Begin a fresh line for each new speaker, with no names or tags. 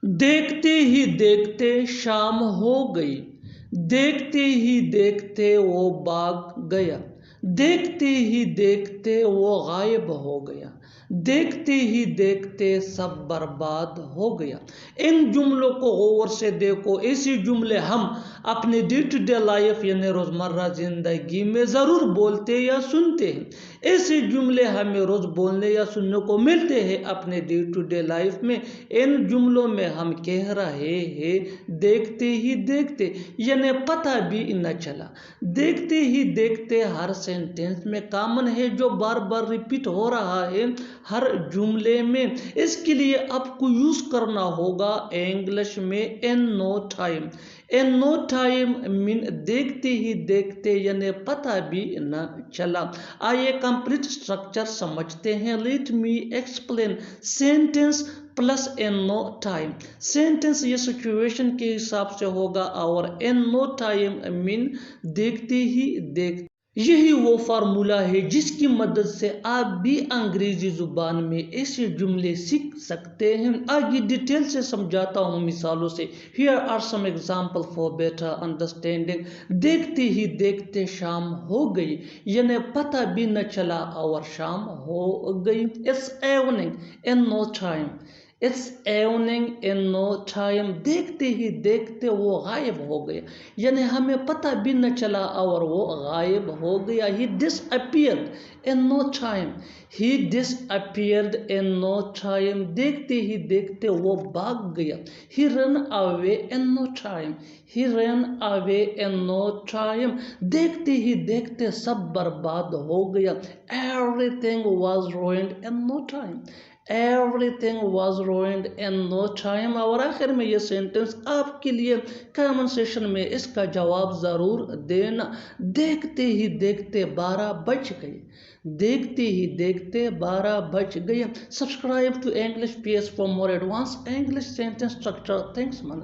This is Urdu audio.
دیکھتے ہی دیکھتے شام ہو گئی، دیکھتے ہی دیکھتے وہ بھاگ گیا، دیکھتے ہی دیکھتے وہ غائب ہو گیا، دیکھتے ہی دیکھتے سب برباد ہو گیا۔ ان جملوں کو غور سے دیکھو۔ ایسی جملے ہم اپنے ڈے ٹو ڈے لائف یعنی روزمرہ زندگی میں ضرور بولتے یا سنتے ہیں۔ ایسے جملے ہمیں روز بولنے یا سننے کو ملتے ہیں اپنے ڈے ٹو ڈے لائف میں۔ ان جملوں میں ہم کہہ رہے ہیں دیکھتے ہی دیکھتے، یعنی پتہ بھی نہ چلا۔ دیکھتے ہی دیکھتے ہر سینٹینس میں کامن ہے جو بار بار ریپیٹ ہو رہا ہے ہر جملے میں۔ اس کے لیے آپ کو یوز کرنا ہوگا انگلش میں ان نو ٹائم۔ ان نو ٹائم مین دیکھتے ہی دیکھتے یعنی پتہ بھی نہ چلا۔ آئیے کمپلیٹ اسٹرکچر سمجھتے ہیں۔ Let me explain sentence plus in no time. Sentence یہ سچویشن کے حساب سے ہوگا اور ان نو ٹائم مین دیکھتے ہی دیکھتے۔ یہی وہ فارمولہ ہے جس کی مدد سے آپ بھی انگریزی زبان میں ایسے جملے سیکھ سکتے ہیں۔ آگے ڈیٹیل سے سمجھاتا ہوں مثالوں سے۔ Here are some examples for better understanding۔ دیکھتے ہی دیکھتے شام ہو گئی، یعنی پتہ بھی نہ چلا اور شام ہو گئی۔ It's evening in no time۔ It's evening in no time۔ دیکھتے ہی دیکھتے وہ غائب ہو گیا، یعنی ہمیں پتہ بھی نہ چلا اور وہ غائب ہو گیا۔ He disappeared in no time۔ He disappeared in no time۔ دیکھتے ہی دیکھتے وہ بھاگ گیا۔ He ran away in no time۔ He ran away in no time۔ دیکھتے ہی دیکھتے سب برباد ہو گیا۔ Everything was ruined in no time۔ Everything was ruined in no time۔ اور آخر میں یہ سینٹنس آپ کے لیے کامنٹ سیشن میں اس کا جواب ضرور دینا۔ دیکھتے ہی دیکھتے 12 بج گئے۔ دیکھتے ہی دیکھتے 12 بج گئے۔ Subscribe to English PS for more advanced English sentence structure۔ Thanks man۔